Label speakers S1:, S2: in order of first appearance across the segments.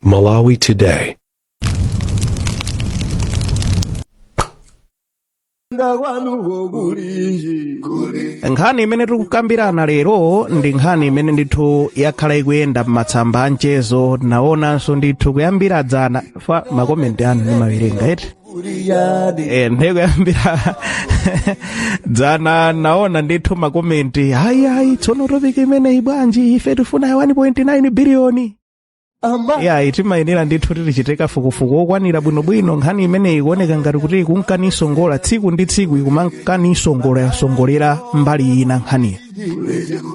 S1: Malawi Today.
S2: Nkhani imene tikukambirana lero ndi nkhani imene ndithu yakhala ikuyenda m'matsamba a mchezo naonanso ndithu kuyambira dzana fa makomenti anu ndimawerenga eti ndikuyambira dzana naona ndithu makomenti hayi tsono topic imeneyi bwanji ife tifuna 1.9 biliyoni timayenera ndithu tichiteka fukufuku okwanira bwinobwino nkhani imeneyi ikuoneka ngati kuti ikunkaniisongola tsiku ndi tsiku ikumankanisongolera mbali ina nkhaniyi.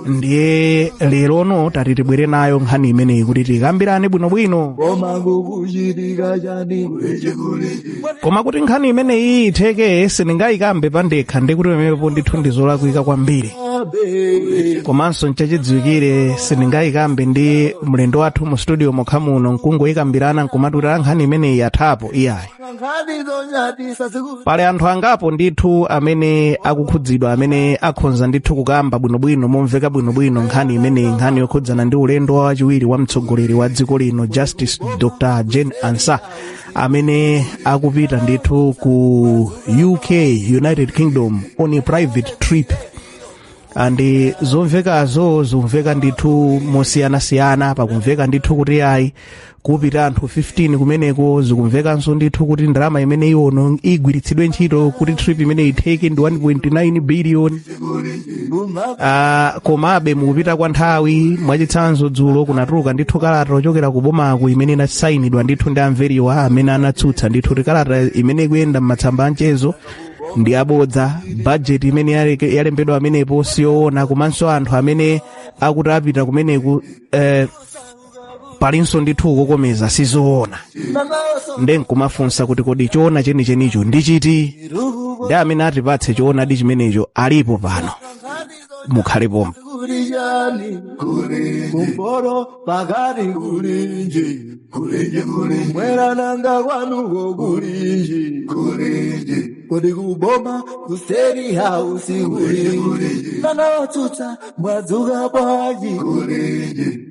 S2: Ndiye lerono tati tibwere nayo nkhani imeneyi kuti tikambirane bwinobwino. Koma kuti nkhani imeneyi itheke sindingayikambe pandekha ndikuti pamenepo ndithu ndizolakwika kwambiri. Komanso nchachidziwikire sindingayikambe ndi mlendo wathu mu studio mokha muno nkungoyikambirana nkumatulira nkhani imeneyi yathapo iyayi. Pale anthu angapo ndithu amene akukhudzidwa amene akhonza ndithu kukamba bwinobwino momveka bwinobwino nkhani imeneyi nkhani yokhudzana ndi ulendo wachiwiri wa mtsogoleri wa dziko lino Justice Dr. Jane Ansah amene akupita ndithu ku UK United Kingdom on a private trip. Andi zomvekazo zomveka ndithu mosiyanasiyana pakumveka ndithu kuti ayi kupita anthu 15 kumeneko zikumvekanso ndithu kuti ndalama imene iwono igwiritsidwe ntchito kuti trip imene itheke ndi 1.9 billion. Komabe mukupita kwa nthawi mwachitsanzo dzulo kunatuluka ndithu kalata ochokera ku bomako imene inasayinidwa ndithu ndi amveriwa amene anatsutsa ndithu kuti kalata imene ikuyenda m'matsamba a mchezo ndi abodza. Budget imene yalembedwa amenepo siyoona komanso anthu amene akuti apita kumeneku palinso ndithu kukomeza sizoona. Ndenkumafunsa kuti kodi choona chenichenicho ndi chiti ndi amene atipatse choona di chimenecho alipo pano mukhalepo.
S3: Kodi kuboma kuseri hausi nana tuta mwazuga baji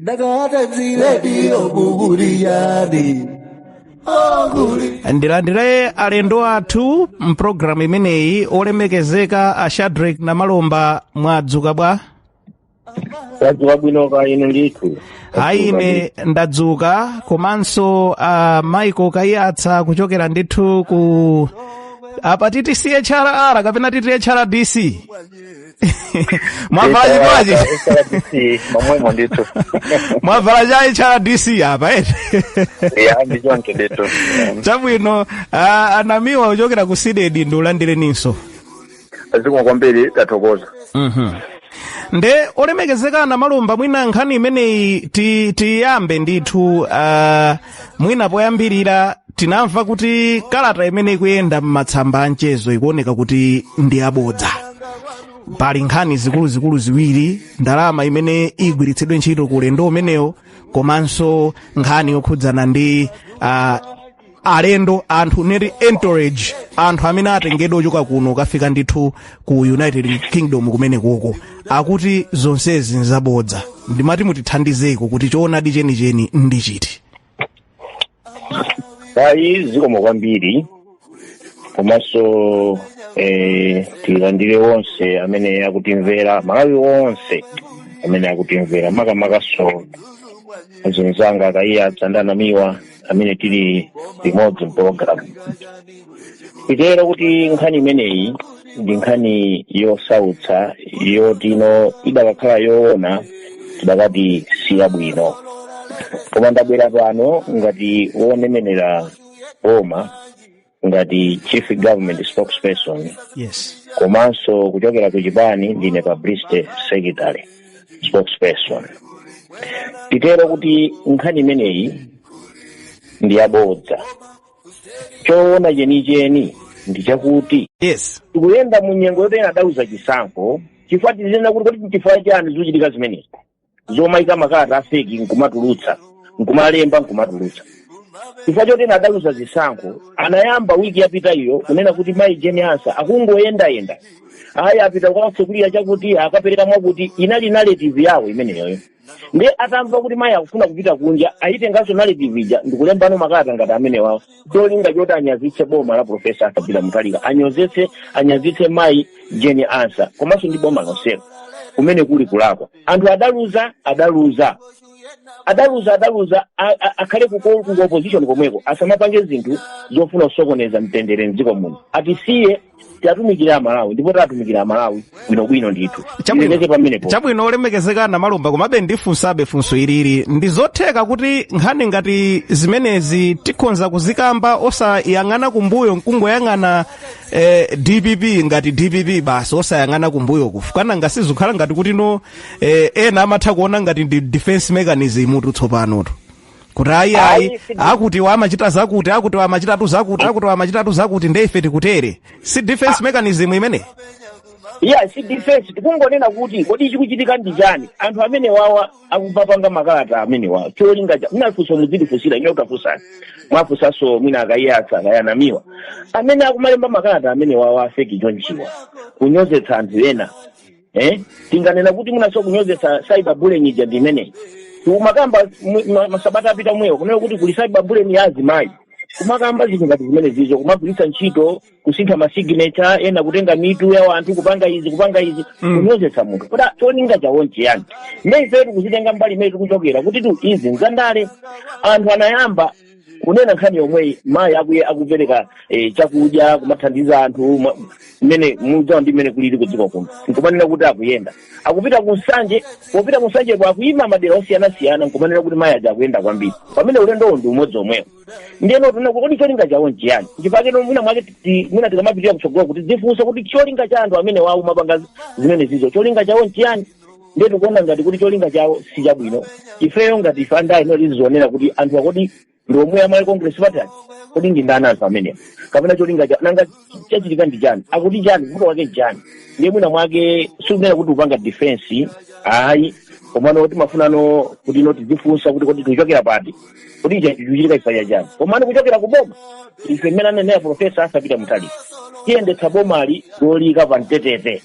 S3: ndakata ziredio buguriyani.
S2: Ndilandire alendo athu mprogramu imeneyi olemekezeka a Shadrack na Malomba mwadzuka bwa?
S4: Tadzuka bwino ka ine ndithu.
S2: Hayi ine ndadzuka komanso Michael Kayatsa kuchokera ndithu ku apa titi CHRR kapena titi HRDC. Mwavala chikwaji?
S4: HRDC mamwemo ndithu.
S2: Mwavala cha HRDC apa eti?
S4: Ndicho ndithu.
S2: Chabwino anamiwa kuchokera ku Sided ndi ulandire ninso.
S4: Aziko kwambiri tathokoza.
S2: Nde olemekezeka na Malomba mwina nkhani imeneyi tiyambe ndithu mwina poyambirira tinamva kuti kalata imene ikuyenda m'matsamba a mchezo ikuoneka kuti ndi abodza. Pali nkhani zikuluzikulu ziwiri ndalama imene igwiritsidwe ntchito ku ulendo umenewo komanso nkhani yokhudzana ndi alendo anthu neti entourage anthu amene atengedwa ochoka kuno kafika ndithu ku United Kingdom kumenekoko akuti zonsezi nzabodza. Ndimati mutithandizeko kuti choonadi chenicheni ndi chiti.
S4: Hayi zikomo kwambiri komanso tilandire wonse amene akutimvera Malawi wonse amene akutimvera makamakaso azinzanga akayatsa ndanamiwa amene tili limodzi mpologalamu. Itero kuti nkhani imeneyi ndi nkhani yosautsa yotino idakakhala yoona tidakati siyabwino. Koma ndabwera pano ngati wonemenera boma ngati chief government spokesperson.
S2: Yes.
S4: Komanso kuchokera ku Chipani ndine publicity secretary spokesperson. Itero kuti nkhani imeneyi ndi abodza. Choona chenicheni ndi chakuti
S2: yes
S4: tikuyenda mu nyengo yoti adauza chisankho chifukwa tizina kuti chifukwa chani zochitika zimenezi zomaika makalata afeki nkumatulutsa nkumalemba nkumatulutsa. chifukwa choti adaluza zisankho anayamba wiki yapita iyo kunena kuti mayi Jane Ansa akungoyendayenda ayi apita kwatsekulira chakuti akapereka mwakuti inali narrative yawo imeneyoyo ndiye atamva kuti mayi akufuna kupita kunja ayitenganso narrative ija ndikulembano makalata ngati amene wawo cholinga choti anyazitse boma la Profesa Arthur Mutharika anyazitse mayi Jane Ansa komanso ndi boma lonselo kumene kuli kulakwa anthu adaluza akhale ku opposition komweko asamapange zinthu zofuna kusokoneza mtendere mdziko muno atisiye tiatumikira Amalawi ndipo tatumikira Amalawi bwinobwino ndithu
S2: chabwino olemekezekana Malumba komabe ndifunsabe funso ilili ndizotheka kuti nkhani ngati zimenezi tikhonza kuzikamba osayang'ana kumbuyo nkungoyang'ana DPP ngati DPP basi osayang'ana kumbuyo kufukana ngasizikhala ngati kuti no ena amatha kuona ngati ndi defense mechanism tutsopanotu kuti ayi akuti wamachita zakuti akuti wamachitatu zakuti akuti wamachitatu zakuti ndeife tikutere si defense mechanism imene
S4: si defense tikungonena kuti kodi chikuchitika ndi chani anthu amene wawa akupapanga makalata amene wawa cholinga cha munafunso muzidifusira ine utafunsani mwafunsanso mwina akayiyatsa akayanamiwa amene akumalemba makalata amene wawa afeki chonchiwa kunyozetsa anthu ena tinganena kuti munaso kunyozetsa cyberbullying ija ndi imeneyi kumakamba masabata apita mwewo kunena kuti kuli cyberbullying ya azimayi kumakamba zinthu ngati zimene zizo kumagwiritsa ntchito kusintha masignature ena kutenga mitu ya anthu kupanga izi kunyozetsa munthu kodi cholinga chawo nchiyani mmene ifetu kuzitenga mbali imene tikuchokera kuti tu izi nzandale anthu anayamba kunena nkhani yomweyi mayi akupereka chakudya kumathandiza anthu mmene muzawo ndi mmene kulili kudziko kuno nkumanena kuti akuyenda akupita kusanje popita kusanje akuyima madera osiyanasiyana nkumanena kuti mayi aja akuyenda kwambiri pamene ulendowo ndi umodzi omwewo ndiyeno tuna kodi cholinga chawo nchiyani chipakeno mwina mwake mwina tikamapitira kutsogolo kuti zifunse kuti cholinga cha anthu amene wawo mapanga zimene zizo cholinga chawo nchiyani ndiye tikuona ngati kuti cholinga chawo si chabwino ifeyo ngati ife andayi ino tizionera kuti anthu akoti ndiomwe amali Congress Party kodi ndi ndani anthu amenewa kapena cholinga nanga chachitika ndi chani akuti chani vuto wake chani ndiye mwina mwake sikunena kuti upanga defense ayi komano kuti mafunano kuti ino tizifunsa kuti kodi tichokera pati kodi ichi chichitika chifukwa chani komano kuchokera kuboma ife mmene anenera Profesa Arthur Mutharika tiyendetsa bomali lolika pamtetete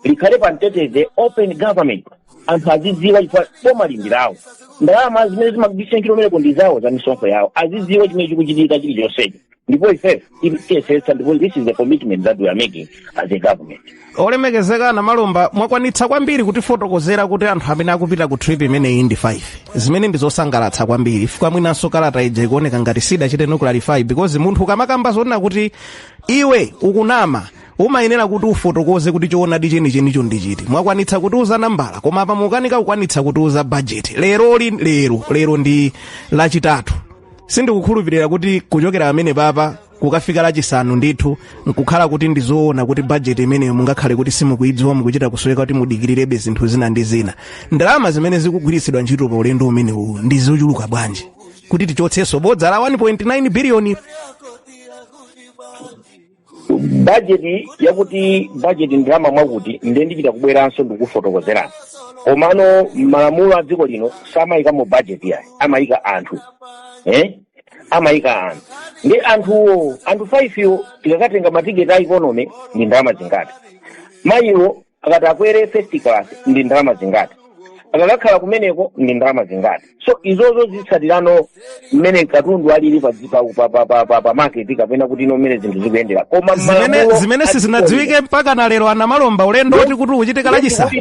S4: likhale pamtetete open government anthu azidziwa chifukwa boma lindirawo ndalama zimene zimagwiritsa ntchito ndi zawo za misonkho yawo azidziwa chimene chikuchitika chilichonsecho ndipo ife tiyesetsa ndipo this is the commitment that we are making as a government.
S2: Olemekezekana Malumba mwakwanitsa kwambiri kutifotokozera kuti anthu amene akupita ku trip imeneyi ndi 5 zimene ndizosangalatsa kwambiri ifika mwinanso kalata ija ikuoneka ngati sida chite nuclearify because munthu ukamakamba zonena kuti iwe ukunama umayenera kuti ufotokoze kuti choonadi chenichenicho ndichiti mwakwanitsa kutiuza nambala koma apa mukanika kukwanitsa kutiuza budget lero ndi lachitatu sindikukhulupirira kuti kuchokera amene papa kukafika lachisanu ndithu nkukhala kuti ndizoona kuti budget imeneyo mungakhale kuti simukuidziwa mukuchita kusweka kuti mudikirirabe zinthu zina ndi zina ndalama zimene zikugwiritsidwa ntchito pa ulendo umenewu ndi zochuluka bwanji kuti tichotsenso bodza la 1.9 billion
S4: budget yakuti budget ndalama mwakuti ndiye ndipita kubweranso ndikufotokozerani komano malamulo a dziko lino samayika mu budget yayi amayika anthu amayika anthu ndi anthuwo anthu 5 yo tikakatenga matiketi a economy ndi ndalama zingati mayiwo akati akwere first class ndi ndalama zingati akakhala kumeneko ndi ndalama zingati so izozo zitsatirano mmene katundu alili pa market kapena kuti ino mmene zinthu zikuyendera koma
S2: zimene sizinadziwike mpaka na lero ana Malomba ulendo oti kuti uchitika lachisanu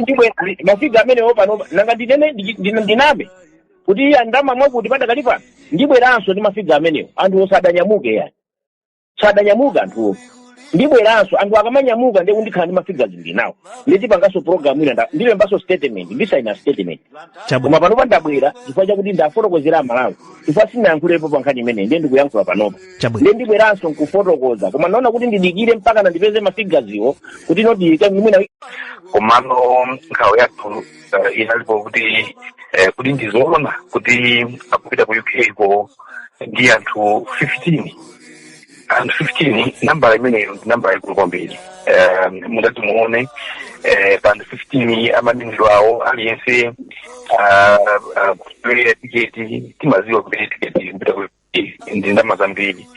S4: mafiga amenewo pano nanga ndinabe kuti ndalama mwakuti padakali pano ndibweranso ndi mafiga amenewo anthu osadanyamuke yani sadanyamuka anthuwo ndibweranso anthu akamanyamuka ndiye kundikhala ndi mafiga ndinawo ndichipanganso program ina ndilembanso statement ndisaina statement koma panopa ndabwera chifukwa chakuti ndafotokozera Amalawi chifukwa sinayankhulepo pa nkhani imeneyi ndiye ndikuyankhula panopa ndiye ndibweranso nkufotokoza koma naona kuti ndidikire mpaka ndipeze mafiga ziwo kuti nodiyike mwina
S1: komano nkhawa yathu inalipo kuti kuti ndizoona kuti akupita ku UK ko ndi anthu 15 anthu 15 nambala imeneyo ndi nambala ikulu kwambiri mungati muone pa anthu 15 amanenedwa awo aliyense kutoera tiketi timaziwa kuti tiketi kupita ku UK ndi ndalama zambiri.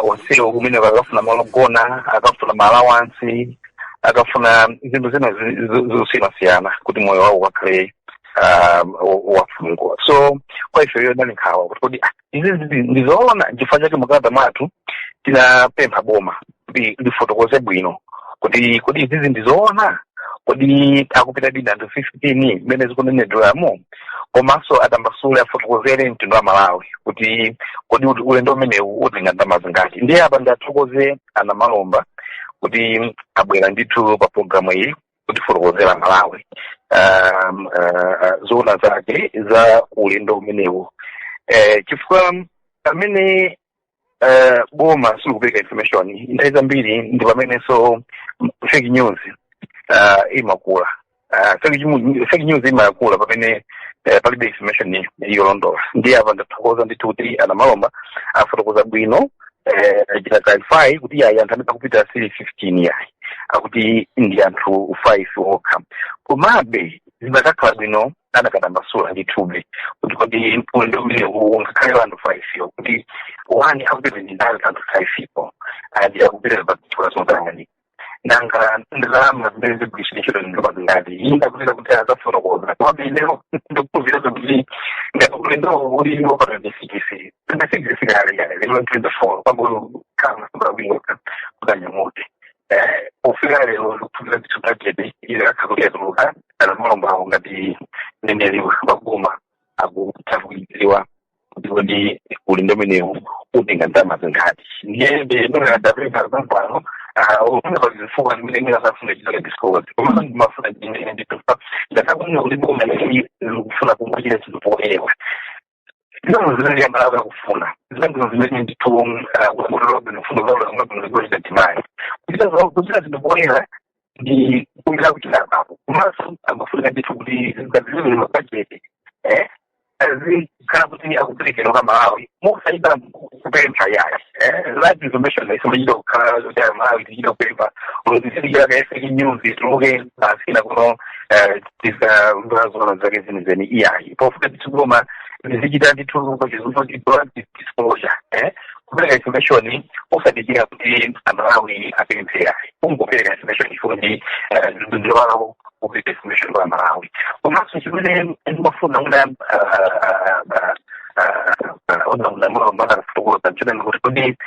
S1: Onsewo kumene akafuna malogona, akafuna malawansi, akafuna zinthu zina zosiyanasiyana kuti moyo wawo ukakhale wafungwa. So kwa ifeyo ndani nkhawa kuti izi ndizoona chifukwa chake makalata mwathu tinapempha boma kuti lifotokoze bwino kuti izizi ndizoona kodi akupita dina anthu 15 mmene zikunenedweramo, komanso atambasule afotokozere mtundu wa Malawi kuti kodi ulendo umenewu utenga ndalama zingati. Ndiye apa ndathokoze ana Malomba kuti abwera ndithu pa programu iyi kuti fotokozera Malawi zona zake za ulendo umenewu. Chifukwa pamene boma silikupereka information nthawi zambiri ndi pamenenso fake news imakula. Fake news imakula pamene palibe information yolondola. Ndiye apa ndathokoza ndithu kuti ana Malomba afotokoza bwino jina clarify kuti yayi anthu amene akupita 15 yayi akuti ndi anthu 5 okha. Komabe zimakakhala bwino anakatambasula ndithube kuti kodi ulendo umenewu ungakhale anthu 5 yo kuti wani akupita ndi anthu 5 ipo andi akupita pa zonzangani nanga ndalama zimene zigwishishiro ndopazingati indakupita kuti azafotokoza komabe lero ndikuvira kuti ulendo uli wopata ndifikisi ndafikisi yale lero 24 pamwe kama sababingoka kudanyamote ufika lero lukuvira tisudakete ile akakutuluka ana Malomba ngati neneliwa bagoma akutafuiliwa kuti ulendo umenewu utenga ndalama zingati. Ndiye ndinodapeka pano unapazifuka ndimene asafuna chitaka discovery koma ndimafuna ndine nditufa ndakabona ulendo umenewu ukufuna kumachira chitupoewa ndino zimene yambala kufuna zimene zimene nditu ulendo nofuna zalo ngakuzikuza timai kutika chitupoewa ndi kumira kuchita papo kumaso amafuna nditu kuti ngazizwe mapachete kana kuti akupelekera kwa Malawi musaida kupempha yayi that information isomejida kukhala kuti Malawi tichida kupempha ulozisiya kaeseki news tuloke asina kuno tisa zona zake zeni iyayi pofuka titugoma zichita ndithu kwachizunzo disclosure kupeleka information usadijira kuti Malawi apemphe yayi ungopeleka information ifuni ndilowao kupeleka information kwa Malawi komanso chimene ndimafuna una Malomba kutoka chana kuti kodi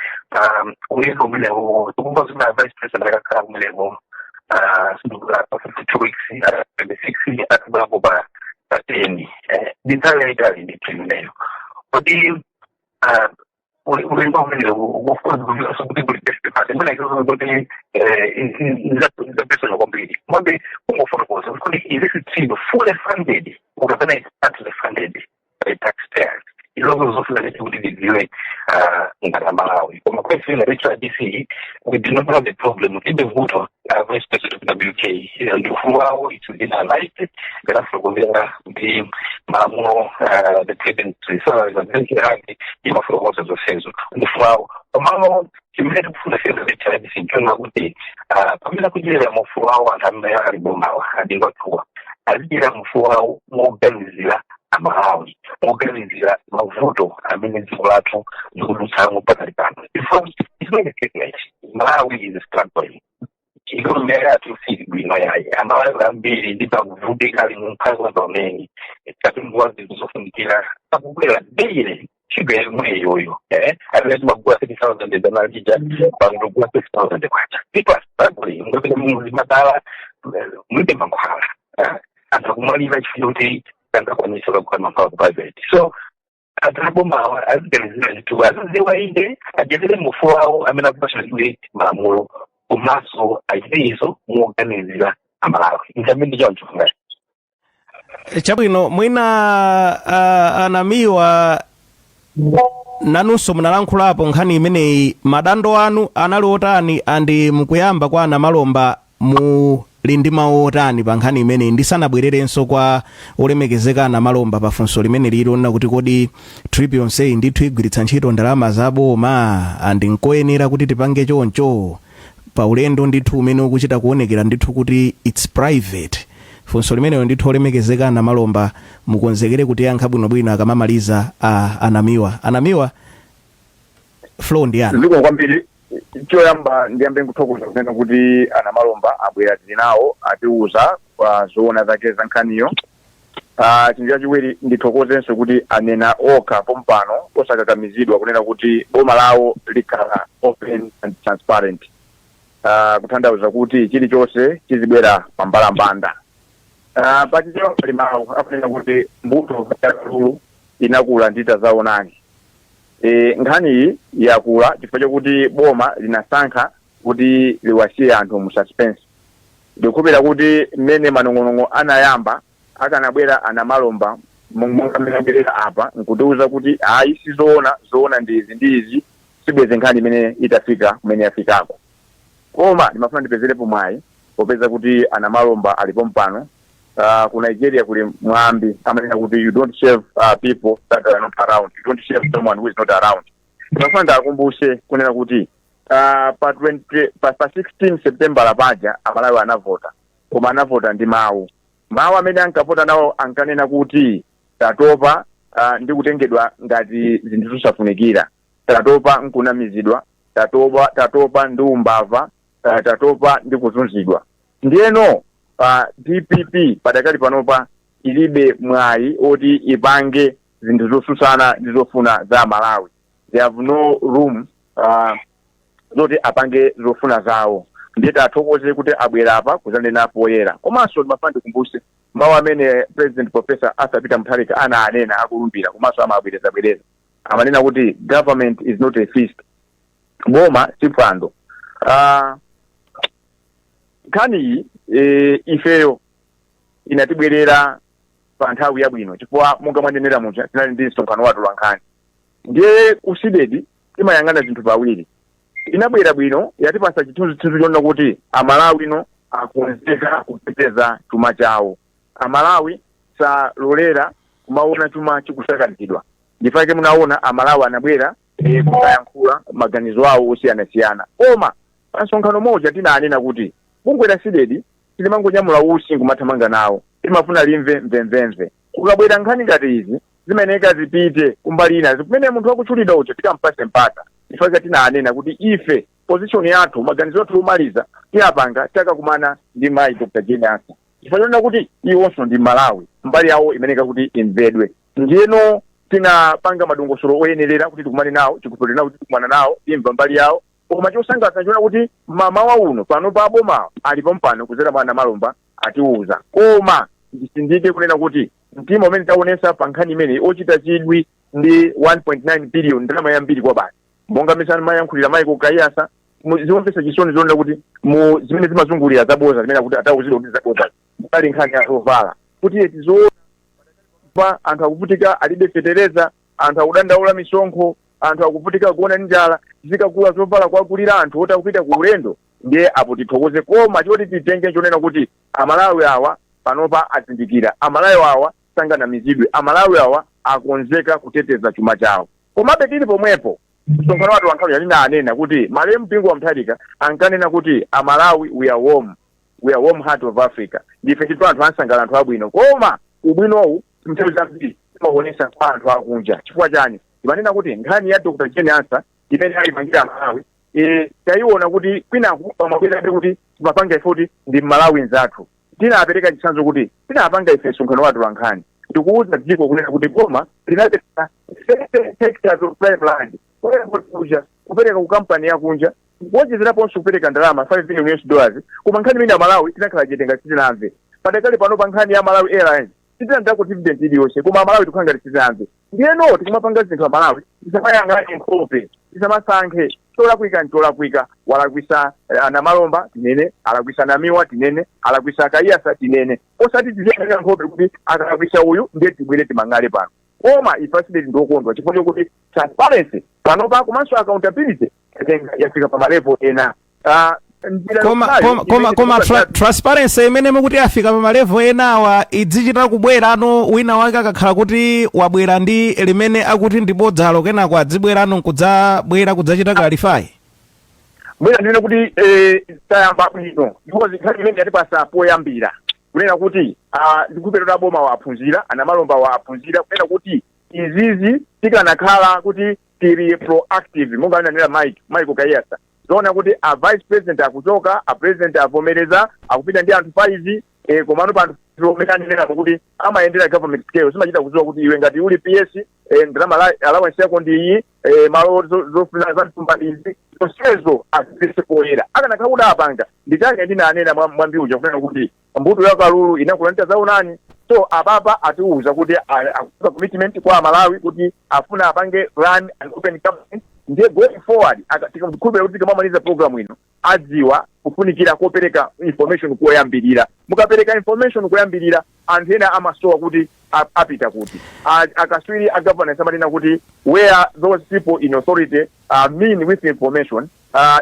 S1: ulendo umenewu tukumbaza vice president akakhala kumenewu sindukula 52 weeks 26 akabako ba 10 nditale itali ndithineyo kodi ulendo umenewu ukufuza ukuthi kulipeshe phansi mina izo kuti the person completely mbe ungofuna kuzo kodi is this team fully funded or is it funded by taxpayers? Ilogo zofuna ukuthi liviwe ngala Malawi. Kuma kwesi na HRDC we do not have the problem with the voter vice president of WK and who it will be analyzed therefore governor the mamo the presidency so the bank ima for what the senso the flow mamo kimene kufuna sasa the HRDC njona kuti pamela kujira mu flow antamya alibomawa adingotwa azira mu flow mo benzila Malawi organizira mavuto amene dziko lathu likudutsango pakali pano. It's not the case. Malawi is struggling. Ikumera tusiri bwino yayi. Amalawi ambiri ndipa kuvutika ali mumphaso pamene. Tatumwazi kuzofunikira akubwera daily. Chibere mweyoyo. Alezi magua 30,000 zanalija pangogua 6,000 kwacha. People are struggling. Ngopela mungu madala mwite mankwala. Atakumaliva chifiyoti kanda kwanisa kwa mapao private. So ataboma azigalizira nditu aziwa inde ajezele mufu wao amena kupasha liwe malamulo umaso ajizo muorganizira Malawi. Ntamindi John Chufunga.
S2: Chabwino mwina anamiwa nanunso munalankhulapo nkhani imeneyi madando anu anali otani andi mukuyamba kwa ana Malomba mu lindima otani pa nkhani imeneyi ndisanabwererenso kwa olemekezeka ana Malomba pafunso limene lilona kuti kodi trip yonseyi ndithu igwiritsa ntchito ndalama zaboma andi nkoyenera kuti tipange choncho pa ulendo ndithu umene ukuchita kuonekera ndithu kuti it's private. Funso limeneyo ndithu olemekezeka ana Malomba mukonzekere kuti yankha bwinobwino akamamaliza anamiwa flow ndi yana
S5: ziko kwambiri choyamba ndiyambe kuthokoza kunena kuti ana Malomba abwera tinawo atiuza kwa zoona zake za nkhaniyo. Chinthu chachiwiri ndithokozenso kuti anena okha pompano osakakamizidwa kunena kuti boma lawo likhala open and transparent, kutanthauza kuti chilichonse chizibwera pambalambanda. Pachicho pali mawu akunena kuti mbuto ya kalulu inakula ndita zaonani. Nkhani yakula chifukwa chokuti boma linasankha kuti liwasiye anthu mu suspense. Ndikupira kuti mmene manong'onong'o anayamba akanabwera ana Malomba monga mmenabwerera apa nkutiuza kuti ayi sizoona ndizi sibweze nkhani imene itafika kumene yafikako. Koma ndimafuna ndipezerepo mwayi popeza kuti ana Malomba alipo mpano. Ku Nigeria kuli mwambi amanena kuti you don't save people that are not around, you don't save someone who is not around. Ndimafuna ndakumbushe kunena kuti pa 16 September lapaja Amalawi anavota, koma anavota ndi mawu amene ankavota nawo ankanena kuti tatopa ndi kutengedwa ngati zinthu zosafunikira, tatopa nkunamizidwa, tatopa ndi umbava, tatopa ndi kuzunzidwa. Ndiyeno DPP padakali panopa ilibe mwayi oti ipange zinthu zosusana ndi zofuna za Malawi. They have no room zoti apange zofuna zawo. Ndiye tathokoze kuti abwera apa kuzanena poyera. Komanso ndimafuna ndikumbuse mawu amene President Professor Arthur Peter Mutharika ananena akulumbira komanso amabwereza amanena kuti government is not a feast, boma si phwando. Nkhani ifeyo inatibwerera pa nthawi yabwino chifukwa monga mwanenera muja tinali ndi msonkhano wathu wa nkhani. Ndiye kusidedi timayang'ana zinthu pawiri. Inabwera bwino yatipasa chithunzi chonena kuti Amalawi no akonzeka kuteteza chuma chawo. Amalawi salolera kumaona chuma chikusakanizidwa. Ndifake munaona Amalawi anabwera kuyankhula maganizo awo osiyana-siyana. Koma pa msonkhano moja tinanena kuti bungwe la sidedi tilimangonyamula usi ngumathamanga nawo, timafuna limve mvemvemve. Kukabwera nkhani ngati izi zimeneka zipite kumbali ina zimene munthu wakutchulidwa ucho tikampase mpata. Ifika tinanena kuti ife position yathu maganizo athu omaliza tiyapanga takakumana ndi mayi Dr. Jane Asa. Ifika kuti iwonso ndi Malawi mbali yawo imeneka kuti imvedwe. Ndiyeno tinapanga madongosolo oyenerera kuti tikumane nawo, chikupirira kuti tikumana nawo, imva mbali yawo. Koma chosangalatsa nchona kuti mama uno pano pa boma alipo mpano kuzera mwana Malomba atiuza. Koma ndisindike kunena kuti mtima umene taonesa pa nkhani imene ochita chidwi ndi 1.9 billion ndalama yambiri kwa basi. Monga misana mayankhulira Michael Kayasa ziwomvesa chisoni zonena kuti mu zimene zimazungulira zaboza zimene kuti atauzidwa kuti zaboza pali nkhani ya rovala kuti etizo pa anthu akuvutika alibe fetereza, anthu akudandaula misonkho, anthu akuvutika kuona njala, zikakula zovala kwakulira anthu ota kupita ku ulendo. Ndiye apo tithokoze. Koma choti titenge chonena kuti Amalawi awa panopa azindikira, Amalawi awa sanganamizidwe, Amalawi awa akonzeka kuteteza chuma chawo. Komabe tili pomwepo msonkhano wathu wankhalu yanena kuti Malemu Mpingo wa Mutharika ankanena kuti Amalawi we are warm heart of Africa. Ndife chitu anthu ansangala anthu abwino. Koma ubwinowu mthawi zambiri timaonesa kwa anthu akunja. Chifukwa chani? Imanena kuti nkhani ya Dr. Jane Asa imene alipangira Malawi tayiona kuti kwinaku pamabwera kuti timapanga ifoti ndi Malawi nzathu. Tinapereka chitsanzo kuti tinapanga ife msonkhano wathu wa nkhani. Tikuuza dziko kunena kuti boma linapeza hectares of prime land kupereka ku kampani yakunja kuwonjezeraponso kupereka ndalama $5 billion. Koma nkhani imene ya Malawi tinakhala chete titinamve. Padakali pano pa nkhani ya Malawi Airlines titinandako dividend iliyonse koma Malawi tikukhanga titinamve. Ndiyeno tikumapanga zinthu Malawi tisamayang'ane nkhope, tisamasankhe cholakwika walakwisa ana Malomba tinene, alakwisa Namiwa tinene, alakwisa Kayasa tinene. Osati tiziyang'ana nkhope kuti akalakwisa uyu ndiye tibwere timang'ale pano. Koma ifasideti ndokondwa chifukwa kuti transparency panopa komanso accountability yafika pa malevel ena.
S2: Koma transparency imene mukuti afika pa malevel enawa idzichita kubwera ano wina wake akakhala kuti wabwera ndi limene akuti ndibodzalo kenako adzibwerano nkudzabwera kudzachita clarify.
S5: Bwera ndine kuti tayamba bwino because nkhani imene yatipasa poyambira kunena kuti ndikupetera boma waphunzira, ana Malomba waphunzira kunena kuti izizi tikanakhala kuti tiri proactive monga ananena Mike Kayasa zoona kuti a vice president akuchoka a president avomereza akupita ndi anthu 5 komano panthu tilomekanenera kuti amayendera government scale simachita kudziwa kuti iwe ngati uli PS ndalama allowance yako ndi iyi malo zofuna za mtumba izi zonsezo azipese poyera akanakhala kuti apanga nditake ndinanena mwambiuja kunena kuti mbuto ya kalulu inakulanita zaunani so ababa atiuza kuti akuza commitment kwa Malawi kuti afuna apange run and open government ndiye going forward tikamkhulupira kuti tikamamaliza program ino adziwa kufunikira kopereka information koyambirira mukapereka information koyambirira anthu ena amasowa kuti apita kuti akaswiri a governance amanena kuti where those people in authority mean with information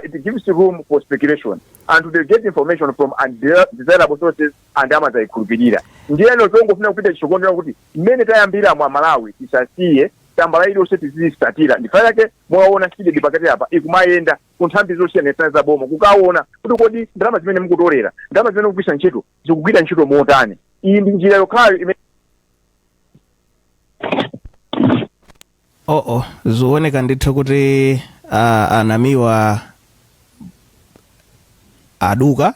S5: it gives room for speculation and they get information from undesirable sources and amazayikhulupirira ndiyeno tongofuna kupita chikondera kuti mmene tayambira mwa Malawi tisasiye tambala ili oseti zistatira ndifanya yake mwaona sije pakati hapa ikumayenda kunthambi zosiyana za boma kukaona kuti kodi ndalama zimene mukutolera ndalama zimene mukugwisa ntchito zikugwira ntchito motani iyi ndi njira yokhayo
S2: zooneka ndithu kuti anamiwa aduka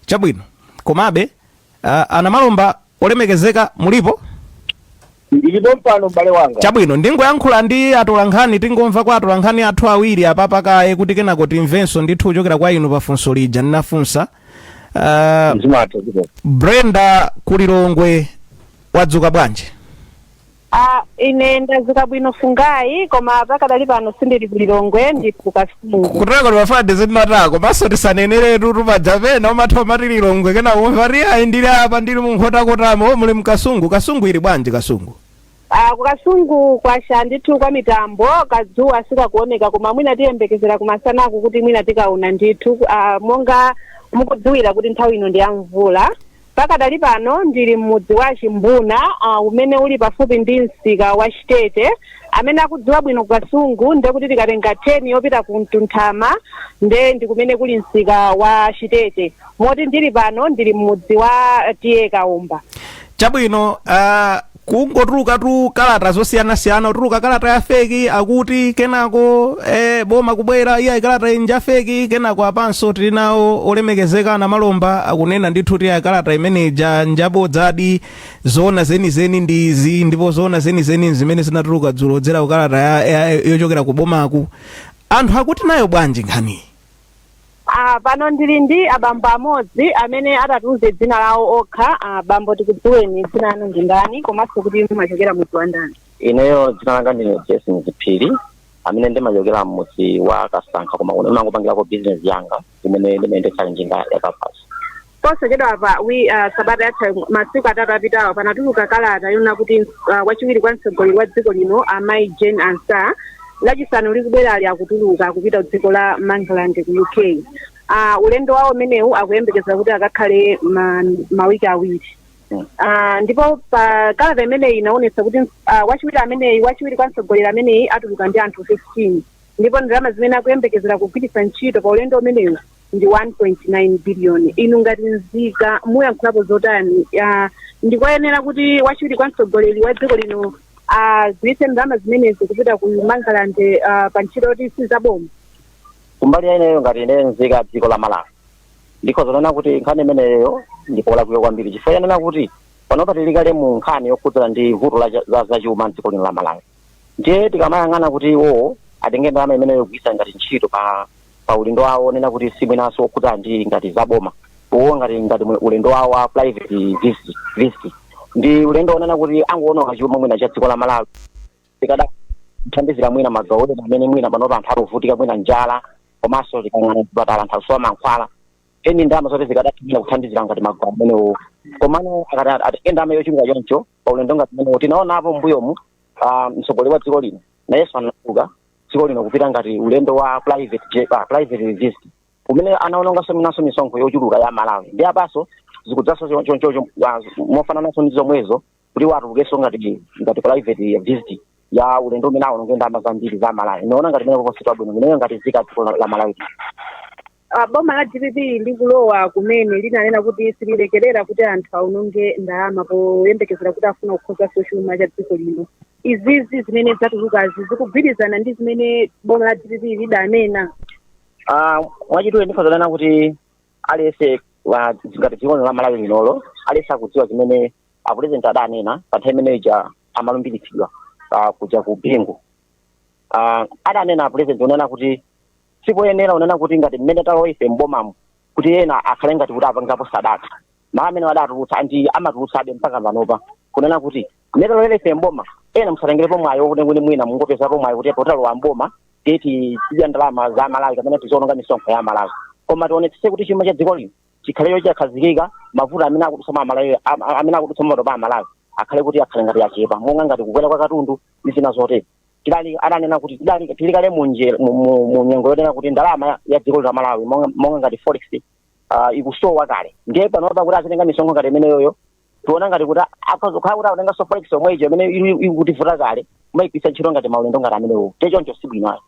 S2: chabwino komabe anamalomba olemekezeka mulipo
S4: ndilipo mpano m'bale wanga
S2: chabwino ndingoyankhula ndi atolankhani tingomva kwa atolankhani athu awiri apapa kaye kuti kenako timvenso ndithu kuchokera kwa inu pafunso lija ndinafunsa Brenda Kulilongwe wadzuka bwanji?
S6: Ine ndazuka bwino fungayi koma pakadali pano sindili Kulilongwe ndi kukasungu
S2: kutaka lwafade zinatako maso tisanenere tupajapena umatha matililongwe kena umvari ayi ndili apa ndili munkhota-kotamo muli mkasungu kasungu ili bwanji kasungu?
S6: Kukasungu kwasha ndithu kwa mitambo kadzuwa sikakuoneka koma mwina tiyembekezera kumasanaku kuti mwina tikaona ndithu monga mukudziwira kuti nthawi ino ndi ya mvula. Pakadali pano ndili mmudzi wa Chimbuna umene uli pafupi ndi msika wa Chitete amene akudziwa bwino kukasungu nde kuti tikatenga 10 yopita ku Mtunthama nde ndi kumene kuli msika wa Chitete moti ndili pano ndili mmudzi wa Tiye Kaumba.
S2: Chabwino kungotuluka tu kalata zosiyana-siyana utuluka kalata ya feki akuti kenako boma kubwera iya kalata inja feki kenako apanso tili nawo olemekezeka anamalomba akunena ndithu tiya kalata imeneja njabodzadi zona zenizeni ndizi ndipo zona zenizeni zimene zinatuluka dzulo dzera kukalata yochokera ku bomaku anthu akuti nayo bwanji nkhani?
S6: Pano ndili ndi abambo amodzi amene atatuze dzina lawo okha. Bambo tikudziweni dzina lanu ndi ndani komanso kuti mumachokera mudzi wa ndani?
S7: Ineyo dzina langa ndine Jason Ziphiri amene ndimachokera mudzi wa Kasankha koma kuno ndimangopangirako business yanga imene ndimayendetsa njinga ya kapasi.
S6: Posachedwa apa sabata yatha masiku atatu apitawo panatuluka kalata yona kuti wachiwiri kwa mtsogoleri wa dziko lino amayi Jane Ansah lachisanu likubwera ali akutuluka kupita dziko la England ku UK. Ulendo wawo menewu akuyembekeza kuti akakhale mawiki awiri. Ndipo pa kalata imeneyi inaonetsa kuti wachiwiri kwa mtsogoleri ameneyi atuluka ndi anthu 15 ndipo ndalama zimene akuyembekezera kugwiritsa ntchito pa ulendo umenewu ndi 1.9 billion. Inu ngati nzika muyankhulapo zotani? Ndikoyenera kuti wachiwiri kwa mtsogoleri wa dziko lino agwiritse ndalama zimenezi kupita ku England pa ntchito yoti sizaboma?
S7: Kumbali ineyo ngati ine nzika dziko la Malawi ndiko zonena kuti nkhani imeneyo ndikola kuyo kwambiri chifukwa yanena kuti panopa tilikale mu nkhani yokhudzana ndi vuto la chuma dziko lino la Malawi. Ndiye tikamayang'ana kuti iwo atenge ndalama imeneyo kugwiritsa ngati ntchito pa ulendo wawo nena kuti sibwinanso okhudzana ndi ngati zaboma uwo ngati ulendo wawo wa private visit ndi ulendo onena kuti angoona chuma mwina cha dziko la Malawi tikada thandizira mwina magawo amene mwina panopa anthu akuvutika mwina njala komanso tikang'ana zipatala anthu akusowa mankhwala eni ndalama zoti zikadatumira kuthandizira ngati magawo amenewo komano atenge ndalama yochuluka choncho pa ulendo ngati umenewo tinaonapo mbuyomu mtsogoleri wa dziko lino nayenso anatuluka dziko lino kupita ngati ulendo wa private visit umene anaonanso minaso misonkho yochuluka ya Malawi ndi apaso zikudzaso chonchocho mofanananso ndi zomwezo kuti watulukenso ngati private visit ya ulendo umene aononge ndalama zambiri za Malawi. Inaona ngati mene kupositwa bwino ineyo ngati zika dziko la Malawi.
S6: boma la DPP likulowa kumene linanena kuti sililekerera kuti anthu aononge ndalama poyembekezera kuti afuna kukhozanso chuma cha dziko lino. Izizi zimene zatulukazi zikugwirizana ndi zimene boma la DPP lidanena.
S7: Mwachidule ndikhoza kuti aliyense ngati dziko la Malawi linolo aliyense akudziwa zimene apresident adanena pa nthawi imene ija amalumbiritsidwa kuja ku bingu. Adanena apresident unena kuti sipoyenera unena kuti ngati mmene taloife mbomamo kuti ena akhale ngati kuti apangapo sadaka. Malo amene wadatulutsa ndi amatulutsabe mpaka panopa kunena kuti mmene taloife mboma ena musatengerepo mwayo kuti mwina mungopezapo mwayo kuti potalowa mboma titi tidya ndalama za Malawi kapena tiziononga misonkho ya Malawi. Koma tionetsetse kuti chuma cha dziko lino chikhaleyo chakhazikika, mavuto amene akudutsa Malawi amene akudutsa madoba a Malawi akhale kuti akhale ngati achepa monga ngati kukwera kwa katundu ndi zina zotere. Adanena kuti tilikale mu nyengo yonena kuti ndalama ya dziko la Malawi monga ngati forex ikusowa kale. Ndiye panopa kuti azitenga misonkho ngati imeneyoyo tiona ngati kuti akazokhala kuti akutenga so forex omwejo imene ikutivuta kale kumayipitsa ntchito ngati maulendo ngati amenewo. Choncho sibwinoyo.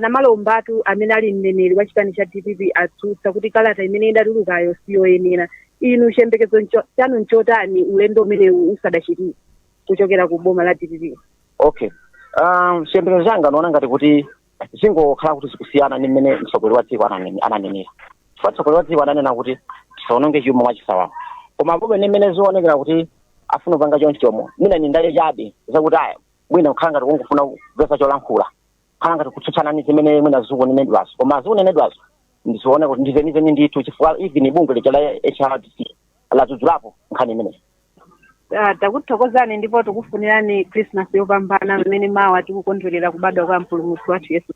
S6: Namalombatu amene ali mneneri wa chipani cha DPP atsutsa kuti kalata imene idatulukayo siyoyenera. Inu chiyembekezo chanu nchotani ulendo umenewu usadachitike kuchokera ku boma la DPP?
S7: Okay. Chiyembekezo changa naona ngati kuti zingokhala kuti zikusiyana ndi mmene mtsogoleri wa dziko ananenera. Mtsogoleri wa dziko ananena kuti tisaononge chuma mwachisawawa. Koma pomwe mmene zionekera kuti afuna kupanga chonchomo mwina ni ndale chabe zakuti mwina kukhala ngati kungofuna kupeza cholankhula. Khala ngati kutsutsana ndi zimene mwina zikunenedwazo. Koma zikunenedwazo ndizione kuti ndizeni ndithu chifukwa even bungwe lija la HRDC ladzudzulapo nkhani imeneyi.
S6: Takuthokozani ndipo tikufunirani Christmas yopambana mmene mawa tikukondwerera kubadwa kwa mpulumutsi wathu Yesu.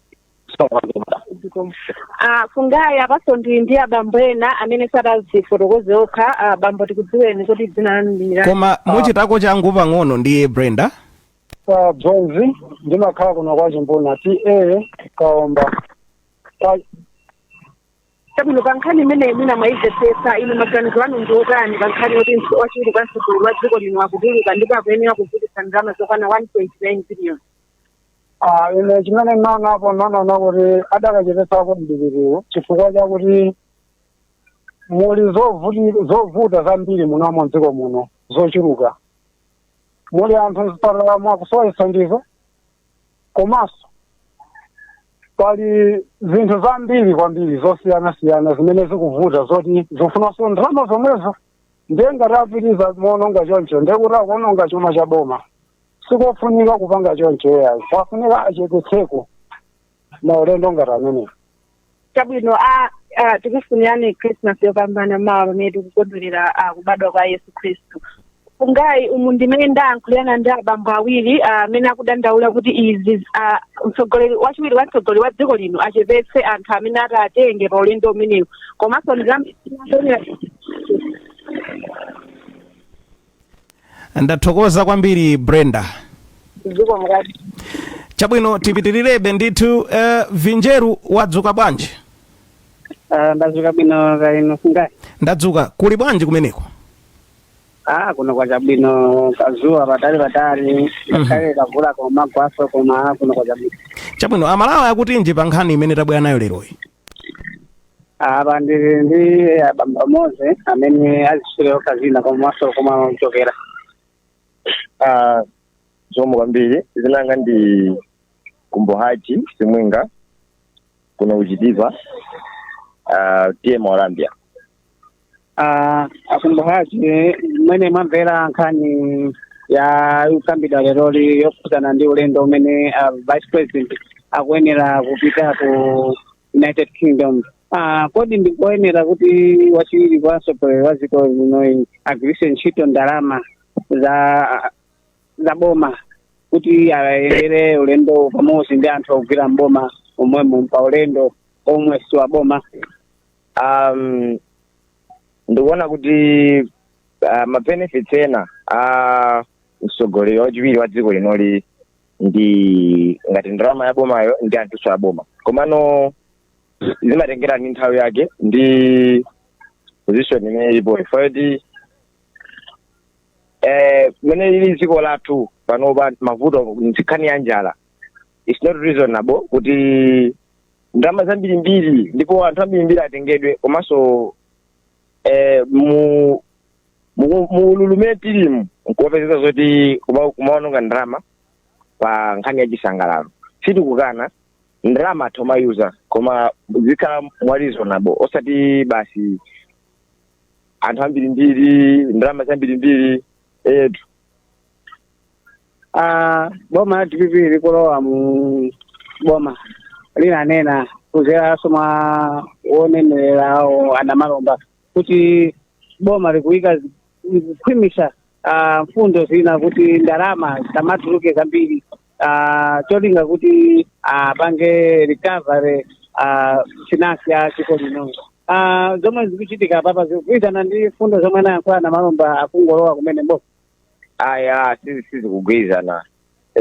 S6: Fungayi apaso ndi abambo ena amene sadazifotokoze okha. Bambo tikudziweni kuti dzina lanu ndi ndani?
S2: Koma muchitako changu pang'ono ndiye Brenda.
S8: Bronze ndimakhala kuno kwa Chimbona TA Kaomba.
S6: Chabwino pankhani imene mwina mwayimvetsetsa inu maganizo anu ndi otani pankhani yoti wachiwiri kwa mtsogoleri wa dziko lino akutuluka ndipo akuyenera kugwiritsa ndalama zokwana 1.9 billion.
S8: Ine chimene naona kuti adakachepetsako mdikiriwo chifukwa chakuti muli zovuta zambiri munomo mdziko muno zochuluka. Muli anthu mzipatala mwakusowa ndizo komanso pali zinthu zambiri kwambiri zosiyana-siyana zimene zikuvuta zoti zifunanso ndalama zomwezo. Ndiye ngati apitiriza moononga choncho ndiye kuti akuononga chuma cha boma. Sikofunika kupanga choncho yayi. Kwafunika achepetseko maulendo ngati amenewo.
S6: Chabwino tikufunirani Christmas yopambana mawa pamene tikukondwerera kubadwa kwa Yesu Khristu. Fungayi umu ndimene ndayankhulana ndi abambo awiri amene akudandaula kuti izi mtsogoleri wachiwiri wa mtsogoleri wa dziko lino achepetse anthu amene atenge pa ulendo umenewu. Komanso
S2: ndathokoza kwambiri Brenda.
S6: Dziko mukati.
S2: Chabwino tipitirirabe ndithu. Vinjeru wadzuka bwanji?
S9: Ndadzuka bwino kaino Fungayi.
S2: Ndadzuka. Kuli bwanji kumeneko?
S9: Kuno kwa chabwino kazuwa patali kale kavula koma kwaso koma kuno kwa chabwino.
S2: Chabwino Amalawi akutinji pa nkhani imene tabwera nayo leroyi?
S9: Apa ndi abamba moze amene azisule okazina koma maso koma kuchokera.
S5: Zomo kwambiri zinanga ndi Kumbohaji Simwinga kuno uchidiva TM Orambia.
S9: Akumbohaji mwene mwamvera nkhani ya ukambidwa leroli yokhudzana ndi ulendo umene Vice President akuyenera kupita ku United Kingdom. Kodi ndikuyenera kuti wachiwiri kwa mtsogoleri wa dziko lino agwiritse ntchito ndalama za boma kuti ayendere ulendo pamodzi ndi anthu ogwira mboma omwe pa ulendo omwe si wa boma?
S5: Ndikuona kuti mabenefits ena mtsogoleri wachiwiri wa dziko linoli ndi ngati ndalama ya bomayo ndi anthu a boma. Komano zimatengera ndi nthawi yake ndi position imene ilipo. Ifodi mene ili dziko lathu panopa mavuto ntsikhani ya njala. It's not reasonable kuti ndalama zambirimbiri ndipo anthu ambirimbiri atengedwe komanso mululume tilimu nkuopezeza zoti kumaononga ndalama pa nkhani ya chisangalalo. Sitikukana ndalama atomayuza koma zikhala mwa reasonable osati basi anthu ambirimbiri ndalama zambirimbiri etu.
S9: Boma la DPP likulowa mu boma linanena kuzeranso mwa wonenererawo anamalomba kuti boma likuyika kukhwimisa mfundo zina kuti ndalama zisamatuluke zambiri cholinga kuti pange recovery finance ya dziko lino. Zomwe zikuchitika papa zikugwirizana ndi mfundo zomwe anayankhula anamalomba akungolowa kumene mboma.
S5: Aya sizikugwirizana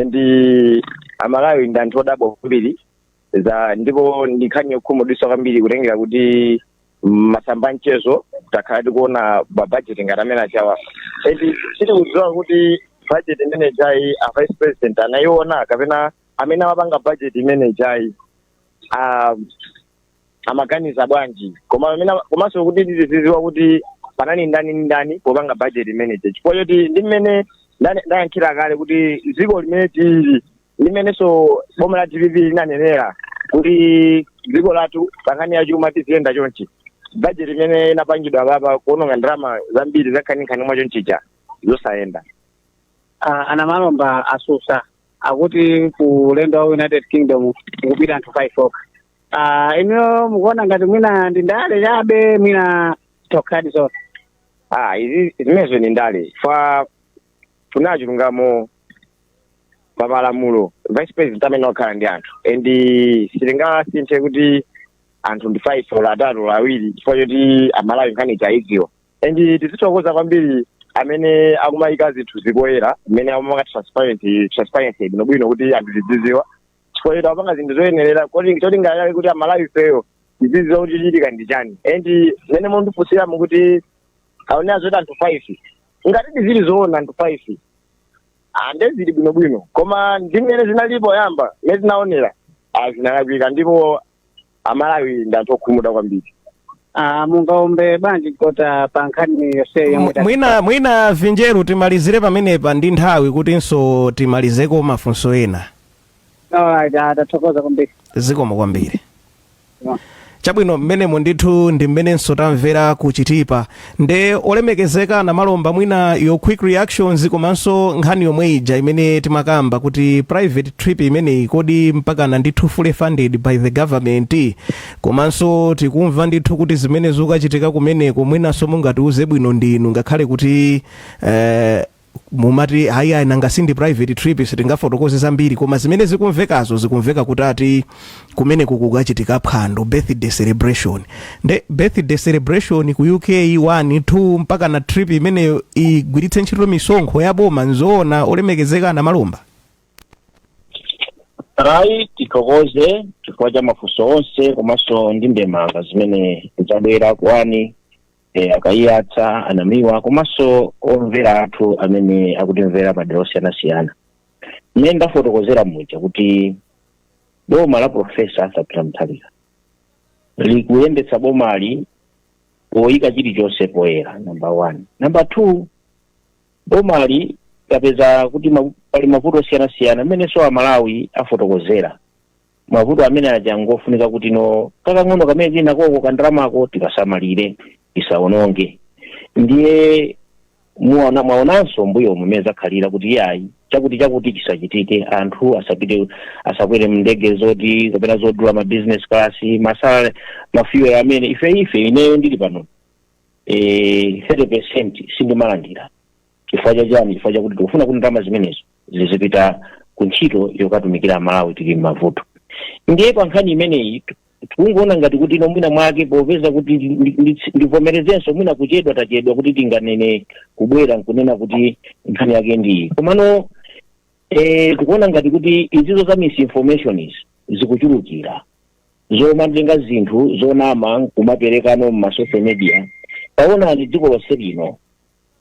S5: ndi amalawi ndi anthu odabwa kwambiri ndipo ndikhani yokhumudwitsa kwambiri kutengera kuti masamba mchezo takhala tikuona mabajeti ngati amene achawa ndi sitikudziwa kuti bajeti imene chayi a vice president anayiona kapena amene amapanga bajeti imene chayi amaganiza bwanji komanso kuti tizidziwa kuti panani ndani popanga bajeti imene chifukwa choti ndi mmene ndayankhira kale kuti dziko limene tili limenenso boma la DPP linanenera kuti dziko lathu pankhani ya chuma tiziyenda chonchi. Bajeti imene inapangidwa papa kuononga ndalama zambiri zakhaninkhani mwa chonchicha zosayenda.
S9: Anamalomba asusa akuti ku ulendo wa United Kingdom kupita anthu 5 okha. Ino mukuona ngati mwina ndi ndale chabe mwina tokadi zonse.
S5: Izi zimenezo ni ndale fa tuna chilungamo pa malamulo vice president amene wakhala ndi anthu ndi silingasinthe kuti anthu ndi 5 ola atatu ola awiri chifukwa choti amalawi nkhani chaidziwa ndi tizithokoza kwambiri amene akumayika zinthu zikoyera amene amamaka transparency bwinobwino kuti anthu tidzidziwa chifukwa choti apanga zinthu zoyenerera cholinga chake kuti amalawi feyo tidzidziwa kuti chichitika ndi chani ndi mmene mundifunsiramu kuti aonera zoti anthu 5 ngati zili zoona anthu 5 ndezili bwinobwino koma ndi mmene zinalipo yamba mmene zinaonera zinalakwika ndipo amalawi ndi anthu okhumudwa kwambiri.
S9: Mungaombe banji kota pa nkhani yonse
S2: mwina Vinjeru timalizire pamenepa ndi nthawi kutinso timalizeko mafunso ena.
S9: Tathokoza kwambiri.
S2: Zikomo kwambiri. Chabwino mmenemo ndithu ndi mmenenso tamvera kuchitipa nde olemekezeka na malomba mwina yo quick reactions komanso nkhani yomwe ija imene timakamba kuti private trip imeneyi kodi mpakana ndithu fully funded by the government komanso tikumva ndithu kuti zimene zikuchitika kumeneko mwinanso mungatiuze bwino ndinu ngakhale kuti mumati hayi nangasindi private trip sitingafotokoze zambiri koma zimene zikumvekazo zikumveka kuti ati kumene kukukachitika phwando birthday celebration nde birthday celebration ku UK 1 2 mpaka na trip imeneyo igwiritse ntchito misonkho ya boma nzoona olemekezeka na malomba.
S4: Tithokoze chifukwa cha mafunso onse komanso ndi ndemanga zimene zabwera kwani akayiyatsa anamiwa komanso omvera athu amene akutimvera madera osiyanasiyana. Mmene ndafotokozera muja kuti boma la Profesa Arthur Peter Mutharika likuyendetsa bomali poyika chilichonse poyera number 1. Number 2, bomali kapeza kuti pali mavuto osiyanasiyana mmenenso amalawi afotokozera mavuto amene ajangofunika kuti no kakang'ono kamene tinakoko kandalamako tikasamalire isaononge. Ndiye mwaonanso mbuyo mumeza khalira kuti yayi chakuti chisachitike anthu asakwere mndege zoti kapena zodula ma business class masala mafuel amene ife ineyo ndili pano 30% sindimalandira chifukwa chani chifukwa chakuti tikufuna kuti ndalama zimenezo zizipita ku ntchito yokatumikira Malawi tili mavuto. Ndiye pa nkhani imeneyi tikungoona ngati kuti ino mwina mwake popeza kuti ndivomerezenso mwina kuchedwa tachedwa kuti tinganene kubwera nkunena kuti nkhani yake ndi komano tikuona ngati kuti izizo za misinformation zikuchulukira zomandenga zinthu zonama kumaperekano mu social media. Taona ndi dziko lonse lino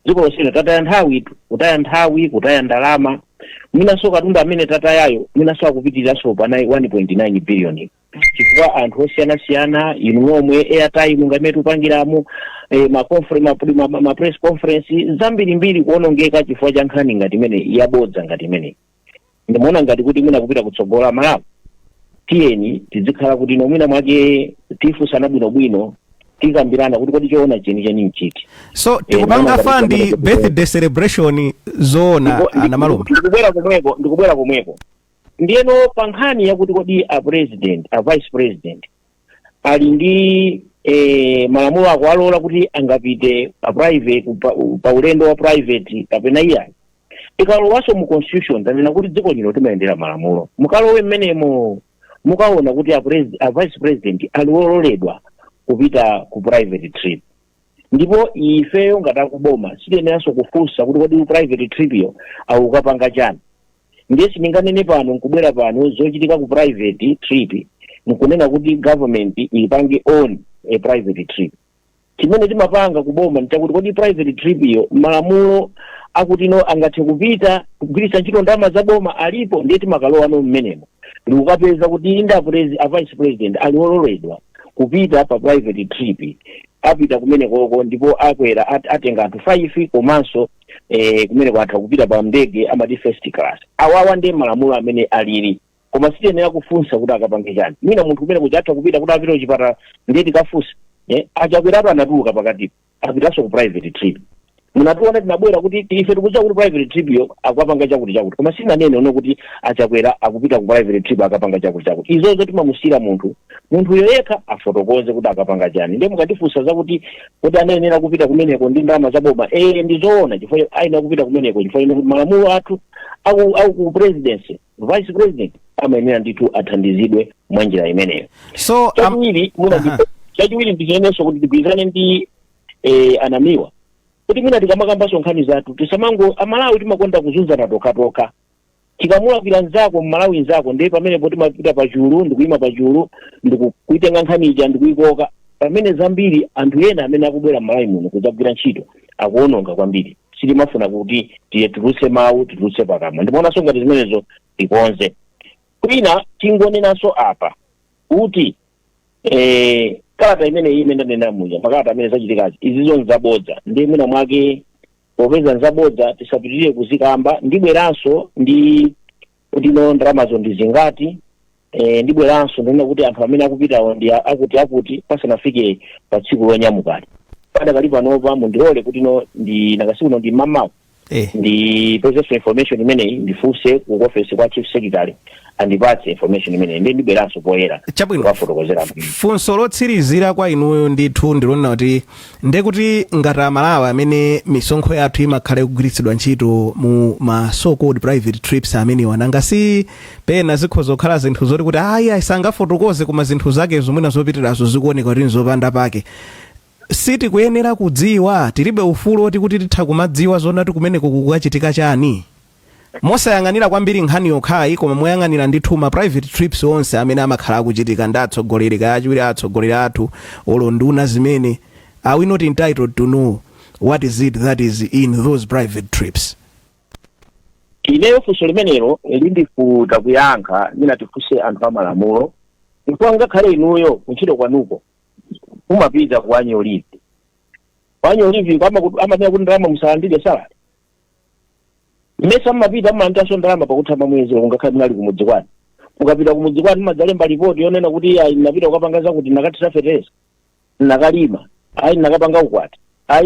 S4: dziko lonselo tataya nthawi kutaya nthawi kutaya ndalama mwinaso katundu amene tatayayo mwinaso akupitiraso pa 1.9 billion chifukwa anthu osiyanasiyana inu nomwe airtime ngamene tupangiramo ma press conference zambirimbiri kuonongeka chifukwa cha nkhani ngati imene yabodza ngati imene ndimaona ngati kuti mwina kupita kutsogola Malawi tiyeni tizikhala kuti nomwina mwake tifunsana bwinobwino tikambirana kuti kodi choona cheni nchiti.
S2: So tikupanga fandi birthday celebration zoona ana Malumba.
S4: Ndikubwera komweko ndiyeno pa nkhani yakuti kodi a president a vice president ali ndi malamulo akuwalola kuti angapite pa private pa ulendo wa private kapena iyayi ikalowaso mu constitution tanena kuti dziko lino timayendera malamulo mukalowe mmenemo mukaona kuti a vice president aliwololedwa kupita ku private trip ndipo ifeyo ngatakuboma sitiyeneranso kufunsa kuti kodi private trip yo akukapanga chani. Ndiye sininganene pano nkubwera pano zochitika ku private trip nkunena kuti government ipange on a private trip. Chimene timapanga kuboma nchakuti kodi private trip yo malamulo akuti no angathe kupita kugwiritsa ntchito ndalama za boma alipo ndiye timakalowa no mmenemo ndikukapeza kuti inda vice president aliololedwa kupita pa private trip apita kumene koko ndipo akwera atenga anthu 5 komanso kumene kwatha kupita pa ndege amati first class awawa ndi malamulo amene alili koma sitiyenera kufunsa kuti akapange chani. Mwina munthu kumene kuchatha kupita kuti apite kuchipatala ndiye tikafunsa achakwerapo anatuluka pakati apitanso ku private trip munatuona tinabwera kuti ife tikudziwa kuti private trip yo akapanga chakuti koma sinanene ono kuti achakwera akupita ku private trip akapanga chakuti izozo timamusira munthu yekha afotokoze kuti akapanga chani. Ndiye mukatifunsa zakuti kuti anayenera kupita kumeneko ndi ndalama za boma ndizoona chifukwa ayenera kupita kumeneko chifukwa kuti malamulo athu au ku presidency vice president amayenera ndithu athandizidwe mwa njira imeneyo.
S2: So
S4: chachiwiri ndicheneso kuti tigwirizane ndi anamiwa kuti mwina tikamakamba nkhani zathu tisamango amalawi timakonda kuzunzana tokatoka tikamulapira nzako mmalawi nzako ndiye pamenepo timapita pa chulu ndikuyima pa chulu ndikuitenga nkhani ija ndikuyikoka pamene zambiri anthu ena amene akubwera mmalawi muno kudzagwira ntchito akuononga kwambiri sitimafuna kuti tiye tulutse mawu tulutse pakamwa ndimaonanso ngati zimenezo tikonze kwina tingonenanso apa kuti kalata imene imene ndenamuja makalata amene zachitikazi izizo nzabodza ndiye mwina mwake popeza nzabodza tisapitirire kuzikamba ndibweranso ndi kuti no ndalamazo ndizingati ndibweranso ndinena kuti anthu amene akupitawo ndi akuti pasanafike pa tsiku lonyamukali padakali panopa mundilole kuti no ndi nakasiku no ndi mamawo ndi process information imeneyi ndifunse ku office kwa chief secretary andipatse information imeneyi ndi ndibweranso poyera
S2: wafotokozera funso lotsirizira kwa inuyo ndithu ndilonena kuti ndekuti ngati amalawi amene misonkho yathu imakhale kugwiritsidwa ntchito mu ma so called private trips amene wananga si pena zikhoza kukhala zinthu zoti kuti ayisangafotokoze koma zinthu zake zomwina zopitirazo zikuoneka kuti nzopanda pake sitikuyenera kudziwa tilibe ufulu oti kuti titha kumadziwa zonati kumeneko kukachitika chani mosayang'anira kwambiri nkhani yokhayi koma moyang'anira ndithu ma private trips onse amene amakhala akuchitika ndi atsogoleri kachiwiri atsogoleri athu olonduna zimene are we not entitled to know what is it that is in those private trips?
S4: Ineyo funso limenelo lindifuta kuyankha mina tifuse anthu amalamulo ndipo ngakhale inuyo kuntchito kwanuko umapita ku annual leave kama amanena kuti ndalama musalandire salary mmesa mmapita mmantaso ndalama pakuthama mwezi ngakhale munali kumudzi kwanu mukapita kumudzi kwanu madzalemba ripoti yonena kuti ndinapita kukapanga zakuti ndakathira fertilizer ndakalima ndakapanga ukwati